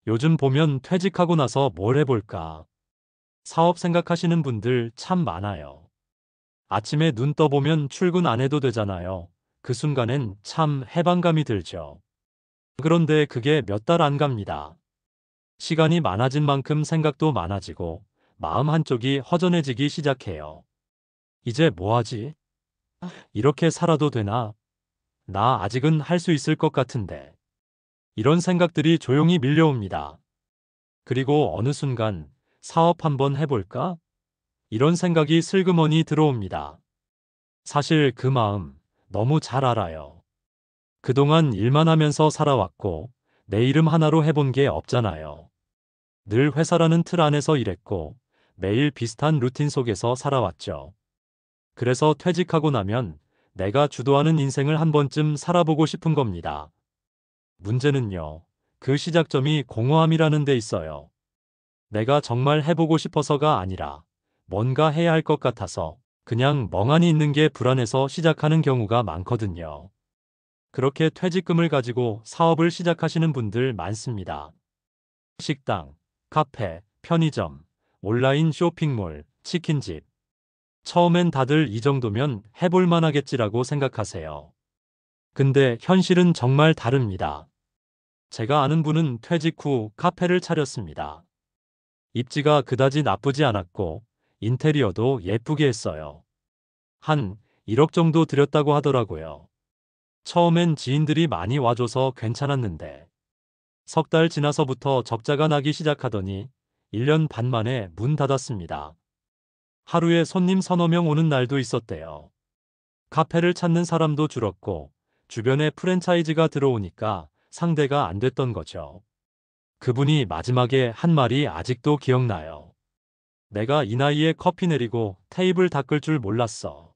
요즘 보면 퇴직하고 나서 뭘 해볼까? 사업 생각하시는 분들 참 많아요. 아침에 눈 떠보면 출근 안 해도 되잖아요. 그 순간엔 참 해방감이 들죠. 그런데 그게 몇 달 안 갑니다. 시간이 많아진 만큼 생각도 많아지고 마음 한쪽이 허전해지기 시작해요. 이제 뭐 하지? 이렇게 살아도 되나? 나 아직은 할 수 있을 것 같은데. 이런 생각들이 조용히 밀려옵니다. 그리고 어느 순간 사업 한번 해볼까? 이런 생각이 슬그머니 들어옵니다. 사실 그 마음 너무 잘 알아요. 그동안 일만 하면서 살아왔고 내 이름 하나로 해본 게 없잖아요. 늘 회사라는 틀 안에서 일했고 매일 비슷한 루틴 속에서 살아왔죠. 그래서 퇴직하고 나면 내가 주도하는 인생을 한 번쯤 살아보고 싶은 겁니다. 문제는요, 그 시작점이 공허함이라는 데 있어요. 내가 정말 해보고 싶어서가 아니라 뭔가 해야 할 것 같아서 그냥 멍하니 있는 게 불안해서 시작하는 경우가 많거든요. 그렇게 퇴직금을 가지고 사업을 시작하시는 분들 많습니다. 식당, 카페, 편의점, 온라인 쇼핑몰, 치킨집. 처음엔 다들 이 정도면 해볼 만하겠지라고 생각하세요. 근데 현실은 정말 다릅니다. 제가 아는 분은 퇴직 후 카페를 차렸습니다. 입지가 그다지 나쁘지 않았고 인테리어도 예쁘게 했어요. 한 1억 정도 들였다고 하더라고요. 처음엔 지인들이 많이 와줘서 괜찮았는데 석 달 지나서부터 적자가 나기 시작하더니 1년 반 만에 문 닫았습니다. 하루에 손님 서너 명 오는 날도 있었대요. 카페를 찾는 사람도 줄었고 주변에 프랜차이즈가 들어오니까 상대가 안 됐던 거죠. 그분이 마지막에 한 말이 아직도 기억나요. 내가 이 나이에 커피 내리고 테이블 닦을 줄 몰랐어.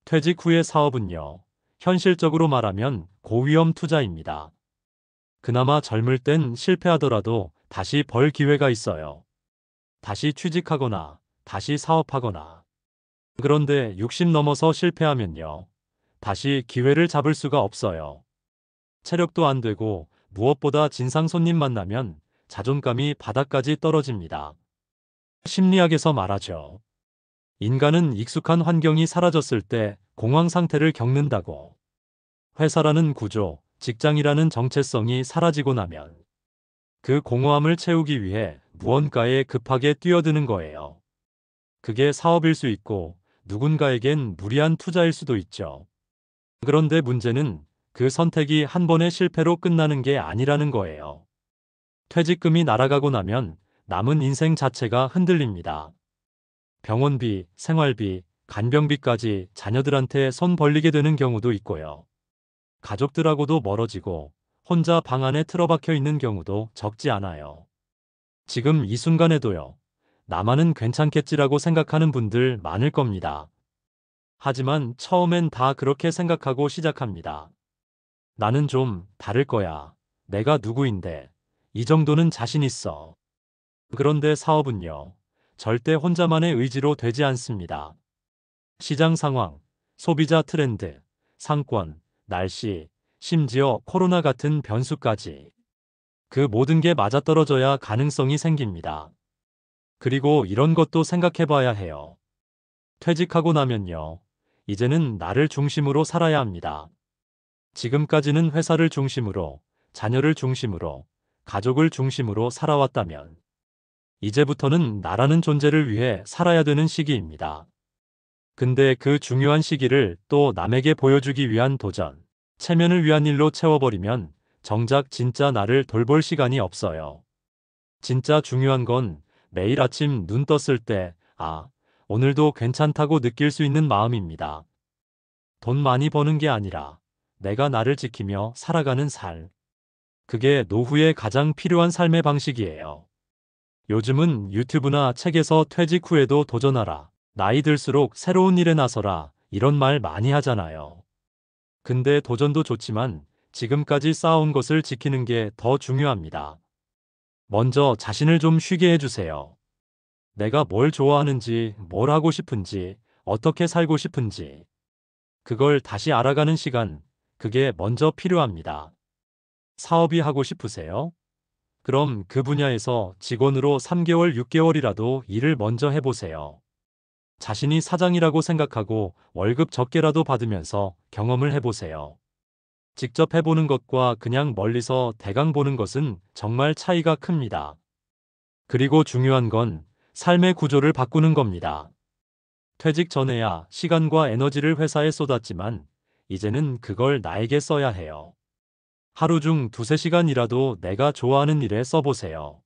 퇴직 후의 사업은요, 현실적으로 말하면 고위험 투자입니다. 그나마 젊을 땐 실패하더라도 다시 벌 기회가 있어요. 다시 취직하거나, 다시 사업하거나. 그런데 60 넘어서 실패하면요, 다시 기회를 잡을 수가 없어요. 체력도 안 되고, 무엇보다 진상 손님 만나면 자존감이 바닥까지 떨어집니다. 심리학에서 말하죠. 인간은 익숙한 환경이 사라졌을 때 공황 상태를 겪는다고. 회사라는 구조, 직장이라는 정체성이 사라지고 나면 그 공허함을 채우기 위해 무언가에 급하게 뛰어드는 거예요. 그게 사업일 수 있고 누군가에겐 무리한 투자일 수도 있죠. 그런데 문제는 그 선택이 한 번의 실패로 끝나는 게 아니라는 거예요. 퇴직금이 날아가고 나면 남은 인생 자체가 흔들립니다. 병원비, 생활비, 간병비까지 자녀들한테 손 벌리게 되는 경우도 있고요. 가족들하고도 멀어지고 혼자 방 안에 틀어박혀 있는 경우도 적지 않아요. 지금 이 순간에도요. 나만은 괜찮겠지라고 생각하는 분들 많을 겁니다. 하지만 처음엔 다 그렇게 생각하고 시작합니다. 나는 좀 다를 거야. 내가 누구인데. 이 정도는 자신 있어. 그런데 사업은요. 절대 혼자만의 의지로 되지 않습니다. 시장 상황, 소비자 트렌드, 상권, 날씨, 심지어 코로나 같은 변수까지. 그 모든 게 맞아떨어져야 가능성이 생깁니다. 그리고 이런 것도 생각해 봐야 해요. 퇴직하고 나면요. 이제는 나를 중심으로 살아야 합니다. 지금까지는 회사를 중심으로, 자녀를 중심으로, 가족을 중심으로 살아왔다면, 이제부터는 나라는 존재를 위해 살아야 되는 시기입니다. 근데 그 중요한 시기를 또 남에게 보여주기 위한 도전, 체면을 위한 일로 채워버리면 정작 진짜 나를 돌볼 시간이 없어요. 진짜 중요한 건 매일 아침 눈 떴을 때, 아, 오늘도 괜찮다고 느낄 수 있는 마음입니다. 돈 많이 버는 게 아니라 내가 나를 지키며 살아가는 삶. 그게 노후에 가장 필요한 삶의 방식이에요. 요즘은 유튜브나 책에서 퇴직 후에도 도전하라. 나이 들수록 새로운 일에 나서라. 이런 말 많이 하잖아요. 근데 도전도 좋지만 지금까지 쌓아온 것을 지키는 게 더 중요합니다. 먼저 자신을 좀 쉬게 해주세요. 내가 뭘 좋아하는지, 뭘 하고 싶은지, 어떻게 살고 싶은지. 그걸 다시 알아가는 시간, 그게 먼저 필요합니다. 사업이 하고 싶으세요? 그럼 그 분야에서 직원으로 3개월, 6개월이라도 일을 먼저 해보세요. 자신이 사장이라고 생각하고 월급 적게라도 받으면서 경험을 해보세요. 직접 해보는 것과 그냥 멀리서 대강 보는 것은 정말 차이가 큽니다. 그리고 중요한 건 삶의 구조를 바꾸는 겁니다. 퇴직 전에야 시간과 에너지를 회사에 쏟았지만 이제는 그걸 나에게 써야 해요. 하루 중 두세 시간이라도 내가 좋아하는 일에 써보세요.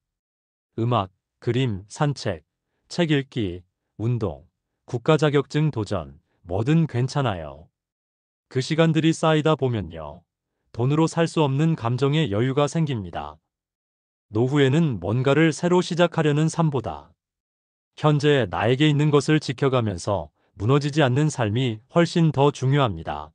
음악, 그림, 산책, 책 읽기, 운동, 국가 자격증 도전, 뭐든 괜찮아요. 그 시간들이 쌓이다 보면요. 돈으로 살 수 없는 감정의 여유가 생깁니다. 노후에는 뭔가를 새로 시작하려는 삶보다 현재 나에게 있는 것을 지켜가면서 무너지지 않는 삶이 훨씬 더 중요합니다.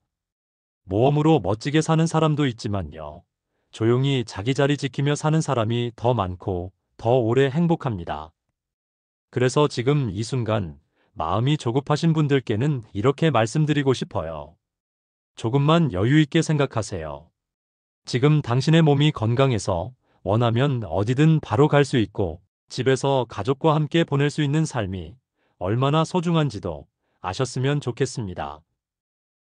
모험으로 멋지게 사는 사람도 있지만요. 조용히 자기 자리 지키며 사는 사람이 더 많고 더 오래 행복합니다. 그래서 지금 이 순간 마음이 조급하신 분들께는 이렇게 말씀드리고 싶어요. 조금만 여유 있게 생각하세요. 지금 당신의 몸이 건강해서 원하면 어디든 바로 갈 수 있고 집에서 가족과 함께 보낼 수 있는 삶이 얼마나 소중한지도 아셨으면 좋겠습니다.